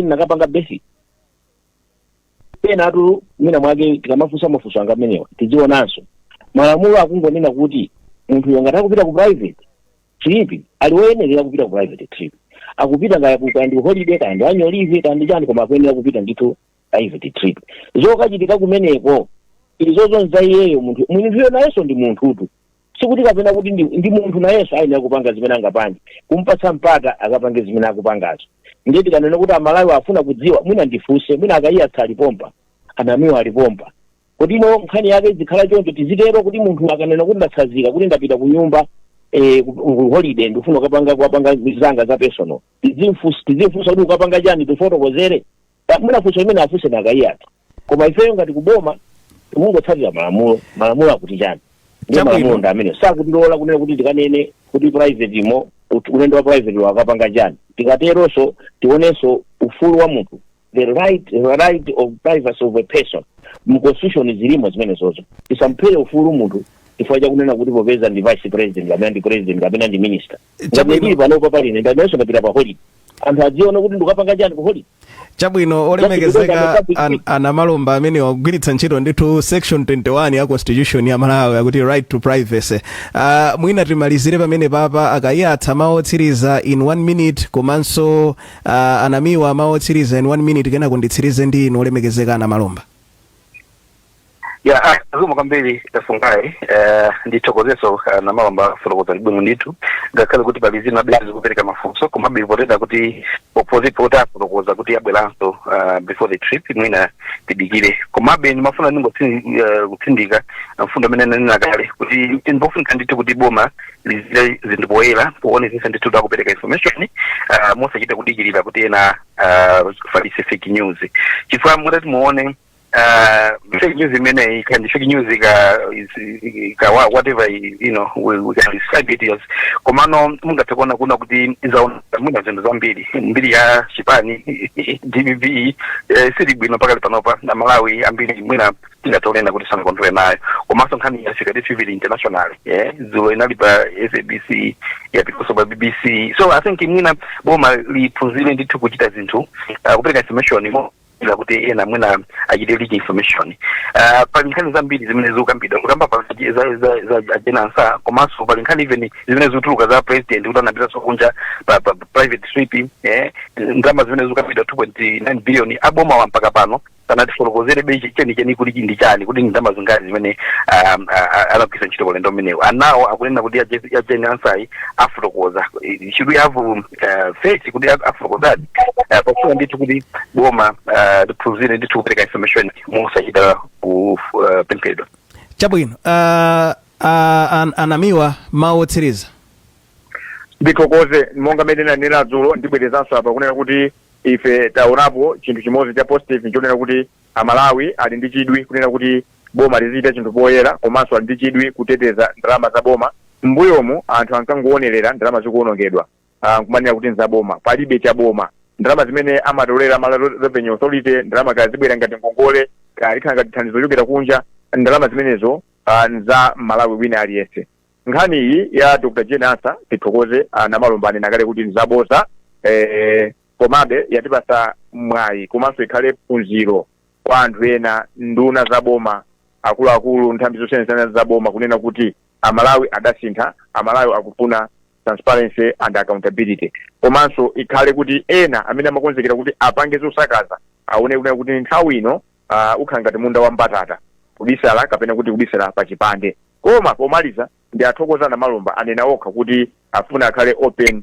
S4: ndakapanga basic pena atu mina mwake tikamafunsa mafunso anga amenewa tizionanso malamulo akungonena kuti munthu yongataka kupita ku private trip aliwoyenera kupita ku private trip akupita ngayakukandi holiday kandi annual leave kandi chani koma akuyenera kupita ndithu private trip zokachitika kumeneko izozo nzaiyeyo munthu nayenso ndi munthutu sikuti kapena kuti ndi munthu nayenso ayenera kupanga zimene angapanga kumpatsa mpata akapange zimene akupangazo ndiye tikanena kuti amalawi afuna kudziwa mwina ndifunse mwina akaiya alipompa anamiwa alipompa kuti ino nkhani yake zikhala choncho tizitero kuti munthu akanena kuti ndatsazika kuti ndapita ku nyumba holiday ndifuna kuwapanga zanga za personal tizimfunsa kuti ukapanga chani tifotokozere munafunsa imene afunse nakayiyatu koma ifeyo ngati kuboma timungotsatira malamulo akuti chani ndiye malamulo ndi amene sakutilola kunena kuti tikanene kuti private imo ulendo wa private wakapanga chani tikateronso tionenso ufulu wa munthu the right of privacy of a person mu constitution zilimo zimene zozo tisamphele ufulu munthu chifukwa chakunena kuti popeza ndi vice president kapena ndi president kapena ndi minister ngati panopa paline ndamenso ndapita pa holiday anthu adziona kuti ndikapanga chani ku holiday
S2: chabwino olemekezeka ana Malomba amene wagwiritsa ntchito ndithu section 21 ya constitution ya Malawi akuti right to privacy. Mwina timalizire pamene papa akayatsa maotsiriza in 1 minute komanso anamiwa maotsiriza in 1 minute kena kunditsirize ndi inu olemekezeka ana Malomba.
S1: Ya azuma kwambiri fungai ndithokozeso na Malomba fulokoza libwino nditu ngakhale kuti pali zina bezi kupereka mafunso koma bivotera kuti opposite vota fulokoza kuti abweranso before the trip mwina tidikire koma beni mafuna ningo kutsindika mfundo amene nanena kale kuti ndinofunika ndithu kuti boma lizile zindipoyera kuonesa ndithu kupereka information mosachita kudikirira kuti ena falise fake news chifukwa mutati muone fake news imene can fake news whatever we can describe it as komano mungatekona kuna kuti izaona mwina zinthu zambiri mbiri ya chipani DBV siri bwino pakali panopa na Malawi ambiri mwina tingatolena kuti sana kontrole nayo komanso nkhani ya security civil international zulo inali pa SABC yapikoso pa BBC so I think mwina boma liphunzire ndithu kuchita zinthu kupereka information ila kuti ena mwina ajideli information pali nkhani zambiri zimene zikukambidwa kukamba pa za ajenansa komanso pali nkhani even zimene zikutuluka za president kuti anapita sokunja pa private sweep ndalama zimene zikukambidwa 2.9 billion aboma wampaka pano tanati folokozere beji cheni kuti ndi chani kuti ndalama zingati zimene anapisa ntchito kulendo menewo anawo akunena kuti ajenansa afulokoza should we have faith kuti afulokozadi pakuwa ndithu kuti boma liphunzire ndithu kupereka information musachita kupempedwa
S2: chabwino anamiwa maotsiriza
S5: ndithokoze monga medena nena dzulo ndibwerezanso apa kunena kuti ife taonapo chinthu chimodzi cha positive nchonena kuti Amalawi ali ndi chidwi kunena kuti boma liziita chinthu poyera komanso ali ndi chidwi kuteteza ndalama za boma mbuyomu anthu ankangoonelera ndalama zikuonongedwa kumanena kuti nzaboma palibe cha boma ndalama zimene amatolera Malawi Revenue Authority ndalama kazibwera ngati ngongole kalikhala ngati thandizo lochokera kunja ndalama zimenezo nza Malawi wina aliyense nkhani iyi ya Dr. Jenasa tithokoze na Malomba nakale kuti nzaboza komabe yatipasa mwayi komanso ikhale phunziro kwa anthu ena nduna za boma akuluakulu nthambi zosiyanasiyana za boma kunena kuti Amalawi adasintha Amalawi akufuna transparency and accountability komanso ikhale kuti ena amene amakonzekera kuti apange zosakaza aone kunena kuti nthawi ino ukhala ngati munda wa mbatata kubisala kapena kuti kubisala pa chipande koma pomaliza ndi athokoza na Malomba anena okha kuti afuna akhale open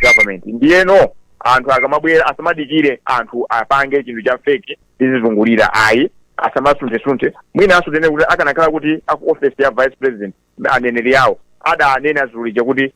S5: government ndiyeno anthu akamabwera asamadikire anthu apange chinthu cha fake tizizungulira ayi asamasunthe mwina asutene kuti akanakhala kuti aku office ya vice president aneneri yawo anena zulija kuti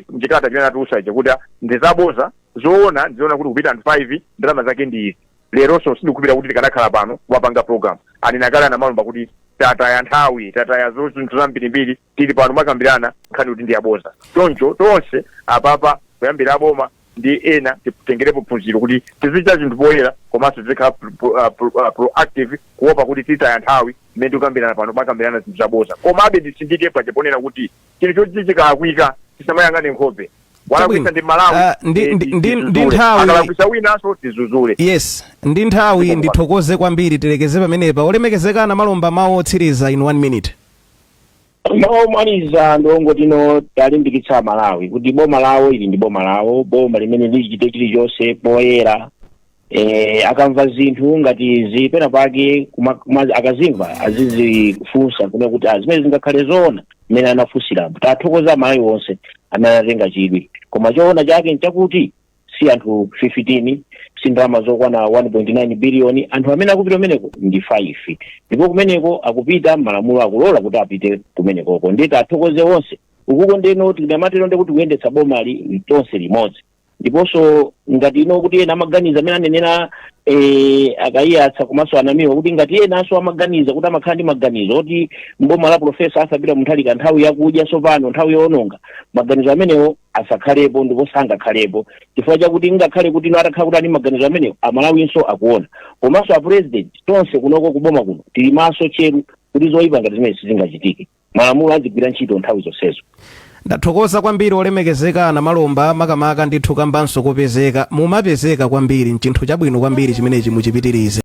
S5: mchitata chimene atusa chakuti ndizaboza zoona ndizoona kuti kupita anthu 5 ndalama zake ndi izi leronso sidikupita kuti tikanakhala pano wapanga program anenakala na Malomba kuti tataya nthawi tataya zinthu zambirimbiri tili pano makambirana nkhani kuti ndiyaboza choncho tonse apapa kuyambira boma ndi ena titengerepo phunziro kuti tizichita zinthu poyera komanso tizikhala proactive kuopa kuti titaya nthawi mmene tikambirana pano makambirana zinthu zaboza komabe ndisindike pachiponena kuti chinthu choti chikakwika tisamayang'ane nkhope walakwisa ndi Malawi
S2: ndi nthawi
S5: akalakwisa winanso tizuzule
S2: yes ndi nthawi ndithokoze kwambiri tilekeze pamenepa olemekezeka na Malomba maotsiriza in 1 minute
S4: maomaliza ndongotino talimbikitsa Malawi kuti boma lawo ili ndi boma lawo boma limene lichite chilichonse poyera akamva zinthu ngati zipena pake akazimva azizifunsa kuna kuti zimene zingakhale zoona mmene anafunsirapo tathokoza Malawi wonse amene anatenga chidwi koma choona chake nchakuti si anthu 15 si ndalama zokwana 1.9 billion anthu amene akupita kumeneko ndi 5 ndipo kumeneko akupita malamulo akulola kuti apite kumenekoko ndita athokoze wonse ukuko ndeno tinamatero ndikuti kuyendetsa boma tonse limodzi ndiponso ngati ino kuti ena amaganiza amene anenera akayiyatsa komanso anamiwa kuti ngati enanso amaganiza kuti amakhala ndi maganizo kuti mboma la profesa asapita munthalika nthawi yakudya tsopano nthawi yowononga, maganizo amenewo asakhalepo ndipo sangakhalepo chifukwa chakuti ngakhale kuti ino atakhala kuti ali maganizo amenewo amalawinso akuona. Komanso a president tonse kunoko kuboma kuno tili maso cheru kuti zoyipa ngati zimene sizingachitike, malamulo azigwira ntchito nthawi zonsezo.
S2: Ndathokoza kwambiri olemekezeka na Malomba, makamaka ndithu kambanso kopezeka mumapezeka kwambiri, nchinthu chabwino kwambiri chimenechi muchipitirize.